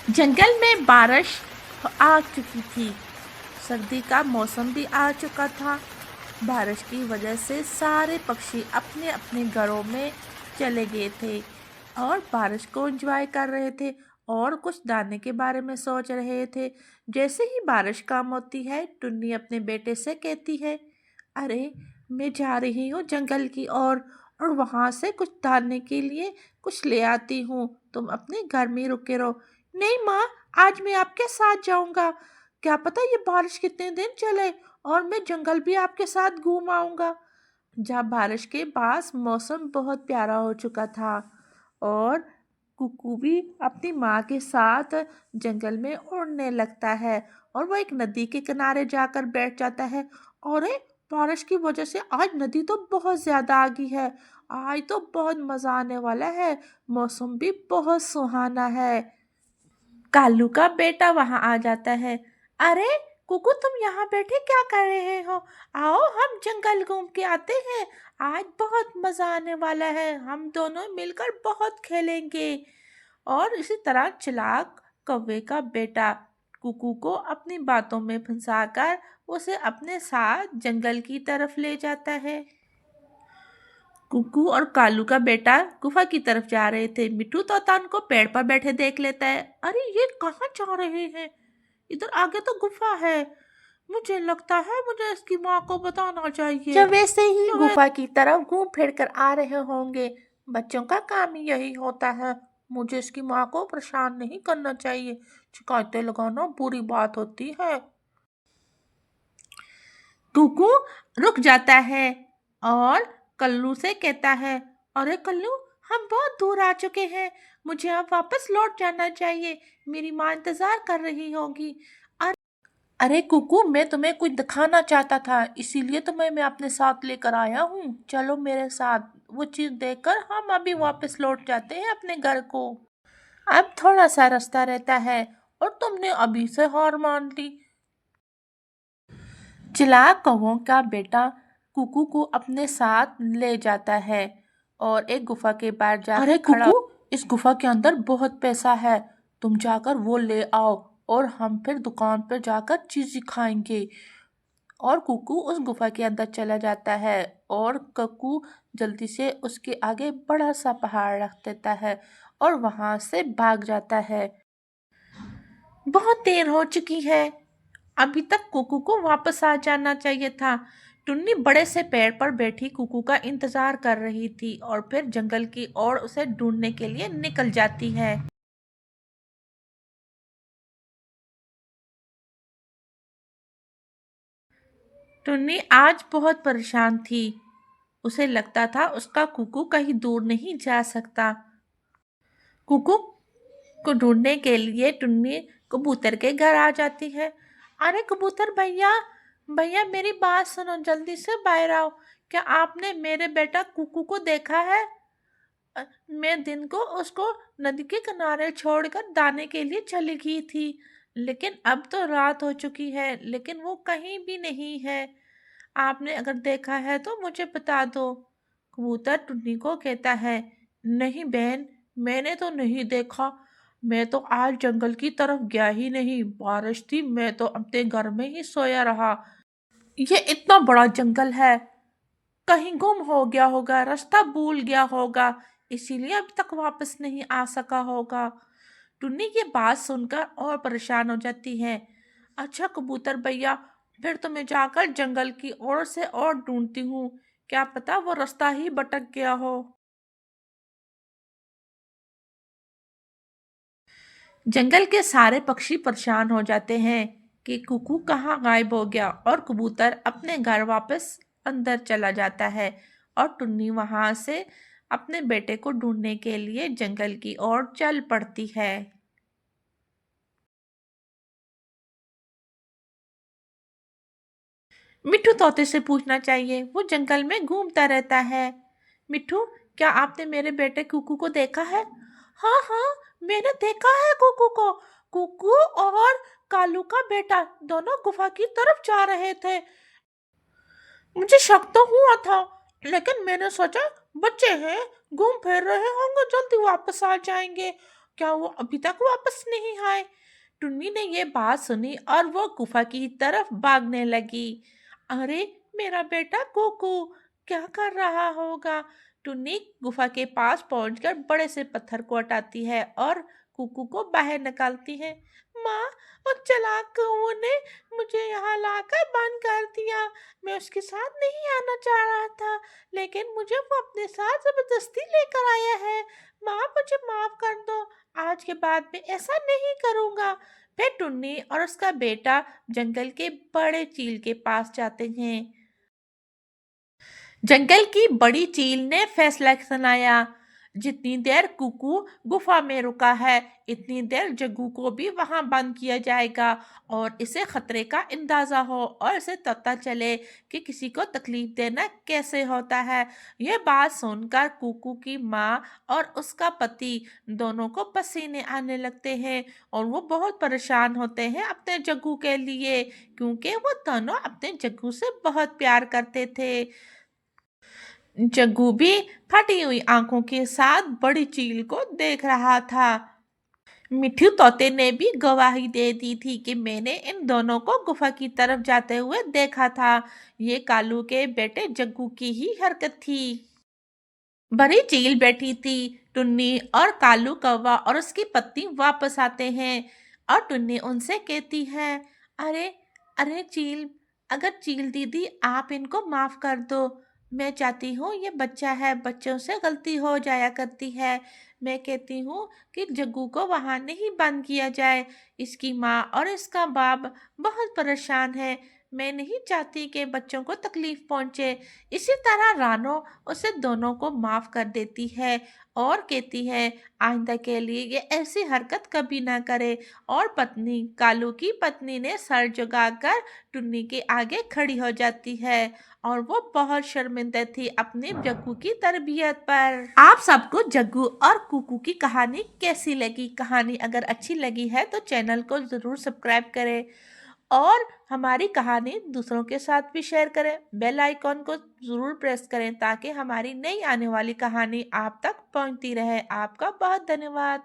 जंगल में बारिश आ चुकी थी। सर्दी का मौसम भी आ चुका था। बारिश की वजह से सारे पक्षी अपने अपने घरों में चले गए थे और बारिश को एंजॉय कर रहे थे और कुछ दाने के बारे में सोच रहे थे। जैसे ही बारिश कम होती है, टुन्नी अपने बेटे से कहती है, अरे मैं जा रही हूँ जंगल की ओर और वहां से कुछ दाने के लिए कुछ ले आती हूँ। तुम अपने घर में रुके रहो। नहीं माँ, आज मैं आपके साथ जाऊंगा। क्या पता ये बारिश कितने दिन चले और मैं जंगल भी आपके साथ घूम आऊंगा। जब बारिश के पास मौसम बहुत प्यारा हो चुका था और कुकू भी अपनी माँ के साथ जंगल में उड़ने लगता है और वो एक नदी के किनारे जाकर बैठ जाता है। और बारिश की वजह से आज नदी तो बहुत ज्यादा आ गई है। आज तो बहुत मजा आने वाला है। मौसम भी बहुत सुहाना है। कालू का बेटा वहां आ जाता है। अरे कुकू, तुम यहाँ बैठे क्या कर रहे हो? आओ हम जंगल घूम के आते हैं। आज बहुत मजा आने वाला है। हम दोनों मिलकर बहुत खेलेंगे। और इसी तरह चालाक कौवे का बेटा कुकू को अपनी बातों में फंसाकर उसे अपने साथ जंगल की तरफ ले जाता है। कुकू और कालू का बेटा गुफा की तरफ जा रहे थे। मिट्टू तोता उनको पेड़ पर बैठे देख लेता है। अरे ये कहाँ जा रहे हैं? इधर आगे तो गुफा है। मुझे लगता है मुझे इसकी माँ को बताना चाहिए। जब वैसे ही गुफा की तरफ घूम फिर कर आ रहे होंगे। बच्चों का काम ही यही होता है। मुझे इसकी माँ को परेशान नहीं करना चाहिए। शिकायतें लगाना बुरी बात होती है। कुकू रुक जाता है और कल्लू से कहता है, अरे कल्लू, हम बहुत दूर आ चुके हैं। मुझे अब वापस लौट जाना चाहिए। मेरी माँ इंतजार कर रही होगी। अरे कुकू, मैं तुम्हें कुछ दिखाना चाहता था, इसीलिए तुम्हें मैं अपने साथ लेकर आया हूँ। चलो मेरे साथ। वो चीज देखकर हम अभी वापस लौट जाते हैं अपने घर को। अब थोड़ा सा रास्ता रहता है और तुमने अभी से हार मान ली। चिलाक कौवों का बेटा कुकू को अपने साथ ले जाता है और एक गुफा के बाहर जाकर अरे कुकू, इस गुफा के अंदर बहुत पैसा है। तुम जाकर वो ले आओ और हम फिर दुकान पर जाकर चीज़ें खाएंगे। और कुकू उस गुफा के अंदर चला जाता है और कक्कू जल्दी से उसके आगे बड़ा सा पहाड़ रख देता है और वहां से भाग जाता है। बहुत देर हो चुकी है। अभी तक कुकू को वापस आ जाना चाहिए था। टुन्नी बड़े से पेड़ पर बैठी कुकू का इंतजार कर रही थी और फिर जंगल की ओर उसे ढूंढने के लिए निकल जाती है। टुन्नी आज बहुत परेशान थी। उसे लगता था उसका कुकू कहीं दूर नहीं जा सकता। कुकू को ढूंढने के लिए टुन्नी कबूतर के घर आ जाती है। अरे कबूतर भैया, भैया मेरी बात सुनो, जल्दी से बाहर आओ। क्या आपने मेरे बेटा कुकू को देखा है? मैं दिन को उसको नदी के किनारे छोड़कर दाने के लिए चली गई थी, लेकिन अब तो रात हो चुकी है, लेकिन वो कहीं भी नहीं है। आपने अगर देखा है तो मुझे बता दो। कबूतर टुन्नी को कहता है, नहीं बहन, मैंने तो नहीं देखा। मैं तो आज जंगल की तरफ गया ही नहीं। बारिश थी, मैं तो अपने घर में ही सोया रहा। ये इतना बड़ा जंगल है, कहीं गुम हो गया होगा, रास्ता भूल गया होगा, इसीलिए अभी तक वापस नहीं आ सका होगा। टुन्नी ये बात सुनकर और परेशान हो जाती है। अच्छा कबूतर भैया, फिर तो मैं जाकर जंगल की ओर से और ढूंढती हूँ। क्या पता वो रास्ता ही भटक गया हो। जंगल के सारे पक्षी परेशान हो जाते हैं कि कुकू कहाँ गायब हो गया और कबूतर अपने घर वापस अंदर चला जाता है और टुन्नी वहां से अपने बेटे को ढूंढने के लिए जंगल की ओर चल पड़ती है। मिट्ठू तोते से पूछना चाहिए, वो जंगल में घूमता रहता है। मिट्ठू, क्या आपने मेरे बेटे कुकू को देखा है? हाँ हाँ, मैंने देखा है कुकू को। कुकू और कालू का बेटा दोनों गुफा की तरफ जा रहे थे। मुझे शक तो हुआ था, लेकिन मैंने सोचा बच्चे हैं, घूम फिर रहे होंगे, जल्दी वापस आ जाएंगे। क्या वो अभी तक वापस नहीं आए? टुन्नी ने ये बात सुनी और वो गुफा की तरफ भागने लगी। अरे, मेरा बेटा कुकू क्या कर रहा होगा? टुन्नी गुफा के पास पहुंचकर बड़े से पत्थर को हटाती है और कुकू को बाहर निकालती है। माँ, उस चालाक कौवे ने मुझे यहाँ लाकर बंद कर दिया। मैं उसके साथ नहीं आना चाह रहा था, लेकिन मुझे वो अपने साथ जबरदस्ती लेकर आया है। माँ, मुझे माफ कर दो। आज के बाद मैं ऐसा नहीं करूँगा। फिर टुन्नी और उसका बेटा जंगल के बड़े चील के पास जाते हैं। जंगल की बड़ी चील ने फैसला सुनाया, जितनी देर कुकू गुफा में रुका है, इतनी देर जग्गू को भी वहां बंद किया जाएगा और इसे खतरे का अंदाजा हो और इसे पता चले कि किसी को तकलीफ देना कैसे होता है। यह बात सुनकर कुकू की माँ और उसका पति दोनों को पसीने आने लगते हैं और वो बहुत परेशान होते हैं अपने जग्गू के लिए, क्योंकि वो दोनों अपने जग्गू से बहुत प्यार करते थे। जग्गू भी फटी हुई आंखों के साथ बड़ी चील को देख रहा था। मिट्ठू तोते ने भी गवाही दे दी थी कि मैंने इन दोनों को गुफा की तरफ जाते हुए देखा था। ये कालू के बेटे जग्गू की ही हरकत थी। बड़ी चील बैठी थी। टुन्नी और कालू कौवा और उसकी पत्नी वापस आते हैं और टुन्नी उनसे कहती है, अरे अरे चील, अगर चील दीदी आप इनको माफ कर दो। मैं चाहती हूँ, ये बच्चा है, बच्चों से गलती हो जाया करती है। मैं कहती हूँ कि जग्गू को वहाँ नहीं बंद किया जाए। इसकी माँ और इसका बाप बहुत परेशान है। मैं नहीं चाहती कि बच्चों को तकलीफ पहुँचे। इसी तरह रानो उसे दोनों को माफ कर देती है और कहती है आइंदा के लिए ये ऐसी हरकत कभी ना करे। और पत्नी कालू की पत्नी ने सर झुकाकर टुन्नी के आगे खड़ी हो जाती है और वो बहुत शर्मिंदा थी अपने जग्गू की तरबियत पर। आप सबको जग्गू और कुकू की कहानी कैसी लगी? कहानी अगर अच्छी लगी है तो चैनल को ज़रूर सब्सक्राइब करें और हमारी कहानी दूसरों के साथ भी शेयर करें। बेल आइकॉन को ज़रूर प्रेस करें ताकि हमारी नई आने वाली कहानी आप तक पहुंचती रहे। आपका बहुत धन्यवाद।